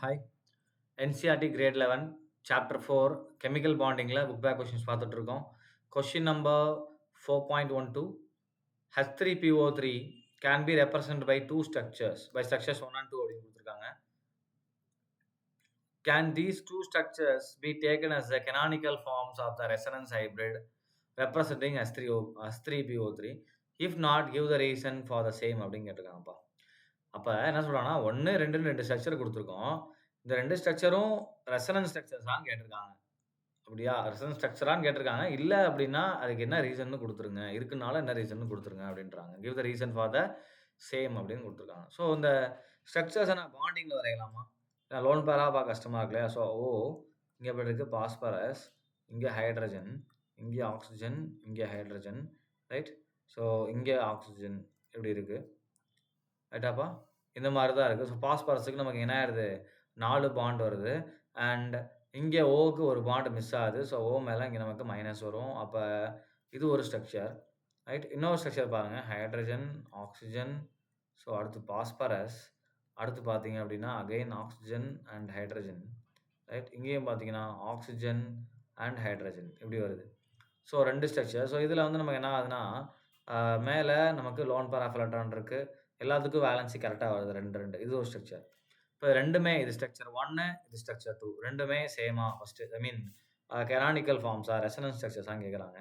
Hi. NCERT grade 11 chapter 4 chemical பாண்டிங்ல book back questions பார்த்துட்டு இருக்கோம். Question number 4.12 H3PO3 can be represented by two structures by structures 1 and 2 அப்படின்னு கொடுத்திருக்காங்க. Can these two structures be taken as the canonical forms of the resonance hybrid representing H3PO3? If not, give the reason for the same அப்படின்னு கேட்டிருக்காங்கப்பா. அப்ப என்ன சொல்றாங்கன்னா 1, 2ன்னு 2 structure குடுத்துருக்கோம். இந்த 2 ஸ்ட்ரக்சரும் resonance ஸ்ட்ரக்சர்ஸான்னு கேட்டிருக்காங்க. அப்படியா? Resonance ஸ்ட்ரக்சரான்னு கேட்டிருக்காங்க. இல்ல அப்படின்னா, அதுக்கு என்ன ரீசன்னு குடுத்துருங்க. இருக்குனாலும் என்ன ரீசன்னு குடுத்துருங்க அப்படின்றாங்க. Give the reason for the same அப்படின்னு குடுத்துருக்காங்க. ஸோ இந்த ஸ்ட்ரக்சர்ஸ நான் பாண்டிங்ல வரையலாமா? ஏன்னா லோன் பேரா பார்க்க கஷ்டமா இருக்கு இல்லையா? ஸோ இங்க எப்படி இருக்கு? பாஸ்பரஸ், இங்க ஹைட்ரஜன், இங்க ஆக்ஸிஜன், இங்க ஹைட்ரஜன், ரைட்? ஸோ இங்க ஆக்ஸிஜன் இப்படி இருக்கு. ரைட்டாப்பா? இந்த மாரி தான் இருக்கு. ஸோ பாஸ்பரஸுக்கு நமக்கு என்ன ஆயிடுது? 4 பாண்ட் வருது. அண்ட் இங்க ஓக்கு ஒரு பாண்ட் மிஸ் ஆகுது. ஸோ ஓ மேல இங்க நமக்கு மைனஸ் வரும். அப்ப இது ஒரு ஸ்ட்ரக்சர். ரைட்? இன்னொரு ஸ்ட்ரக்சர் பாருங்க. ஹைட்ரஜன், ஆக்ஸிஜன், ஸோ அடுத்து பாஸ்பரஸ். அடுத்து பார்த்தீங்க அப்படின்னா, again oxygen and hydrogen. Right? இங்கேயும் பார்த்தீங்கன்னா, ஆக்ஸிஜன் அண்ட் ஹைட்ரஜன் இப்படி வருது. So 2 structure. ஸோ இதுல வந்து நமக்கு என்ன ஆகுதுன்னா, மேல நமக்கு லோன் பேர் ஆஃப் எலக்ட்ரான் இருக்கு. எல்லாத்துக்கும் வேலன்சி கரெக்ட்டா வருது 2, 2. இது ஒரு ஸ்ட்ரக்சர். இப்ப 2மே இது ஸ்ட்ரக்சர் 1 இது ஸ்ட்ரக்சர் 2 2மே சேமா ஃபர்ஸ்ட் ஐ மீன் கேனானிக்கல் ஃபார்ம்ஸா ரெசோனன்ஸ் ஸ்ட்ரக்சர்ஸான்னு கேட்குறாங்க.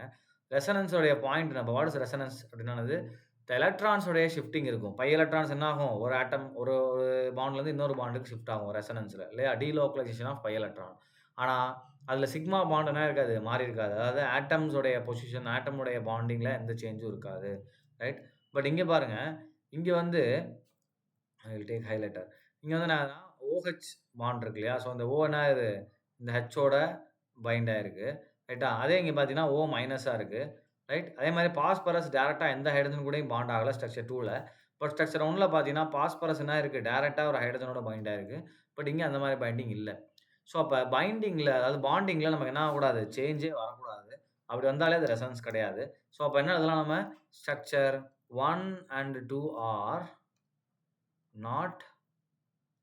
ரெசோனன்ஸ் உடைய பாயிண்ட் நம்ம வாட் இஸ் ரெசோனன்ஸ் அப்படின்னானது எலக்ட்ரான்ஸ் உடைய ஷிஃப்டிங் இருக்கும். பை எலக்ட்ரான்ஸ் என்ன ஆகும்? ஒரு ஆட்டம் ஒரு பாண்ட்ல இருந்து இன்னொரு பாண்டுக்கு ஷிஃப்ட் ஆகும் ரெசோனன்ஸ்ல இல்லையா? Delocalisation of pi electron. ஆனா அதுல சிக்மா பாண்ட் என்ன இருக்காது? மாறி இருக்காது. அதாவது ஆட்டம்ஸ் உடைய பொசிஷன் ஆட்டம் உடைய பாண்டிங்ல எந்த சேஞ்சும் இருக்காது. ரைட்? பட் இங்க பாருங்க. இங்க வந்து ஐ வில் டேக் ஹைலைட்டர். இங்க வந்து என்னன்னா OH பாண்ட் இருக்கு இல்லையா? ஸோ இந்த O என்ன ஆகுது? இந்த Hஓட பைண்ட் ஆயிருக்கு. ரைட்டா? அதே இங்க பார்த்தீங்கன்னா O மைனஸா இருக்கு. ரைட்? அதே மாரி பாஸ்பரஸ் டைரக்ட்டா எந்த ஹைட்ரஜன் கூடயும் பாண்ட் ஆகல ஸ்ட்ரக்சர் 2ல. பட் ஸ்ட்ரக்சர் 1ல பார்த்தீங்கன்னா, பாஸ்பரஸ் என்ன இருக்கு? டைரக்ட்டா ஒரு ஹைட்ரஜனோட பைண்ட் ஆயிருக்கு. பட் இங்க அந்த மாரி பைண்டிங் இல்ல. ஸோ அப்ப பைண்டிங்ல அதாவது பாண்டிங்ல நமக்கு என்ன ஆகக்கூடாது? சேஞ்சே வரக்கூடாது. அப்படி வந்தாலே அது ரெசோனன்ஸ் கிடையாது. ஸோ அப்ப என்ன எழுதலாம் நம்ம? Structure 1 and 2 are not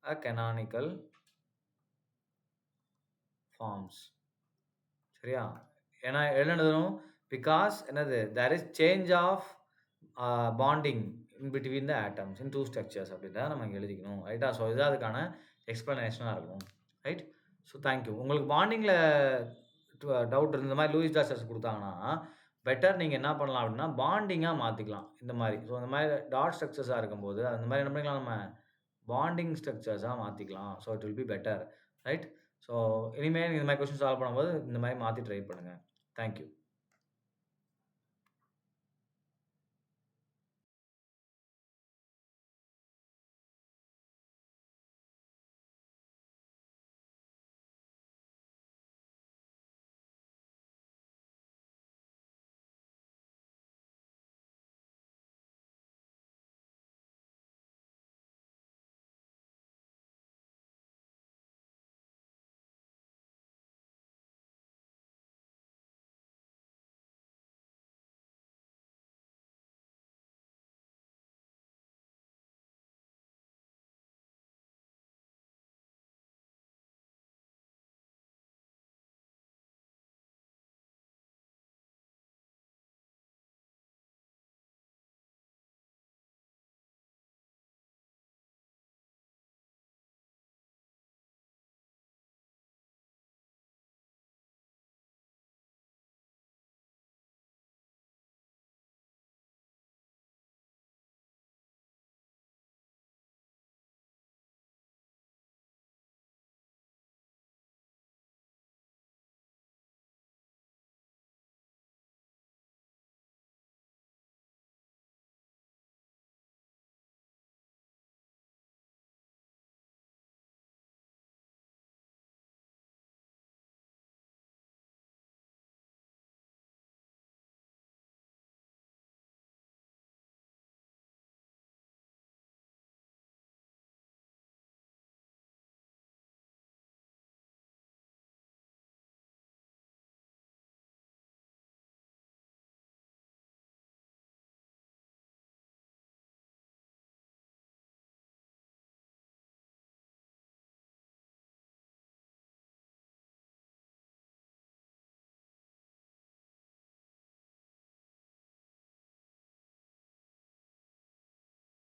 a canonical forms. சரியா? ஏன்னா என்ன எழுதணும்? பிகாஸ் என்னது? There is change of bonding in between the atoms in 2 structures அப்படின்றத நம்ம இங்க எழுதிக்கணும். ரைட்டா? ஸோ இதுதான் அதுக்கான எக்ஸ்ப்ளனேஷனா இருக்கும். ரைட்? So thank you. உங்களுக்கு பாண்டிங்ல டவுட் இந்த மாரி லூயிஸ் டார்ச்சர்ஸ் குடுத்தாங்கன்னா, பெட்டர் நீங்க என்ன பண்ணலாம் அப்படின்னா, பாண்டிங்கா மாத்திக்கலாம். இந்த மாரி. ஸோ இந்த மாரி டாட் ஸ்ட்ரக்சர்ஸா இருக்கும்போது, அந்த மாரி என்ன பண்ணிக்கலாம் நம்ம? பாண்டிங் ஸ்ட்ரக்சர்ஸா மாத்திக்கலாம். So it will be better. Right? So இனிமே இந்த மாரி கொஸ்டின் சால்வ் பண்ணும்போது இந்த மாரி மாத்தி ட்ரை பண்ணுங்க. Thank you.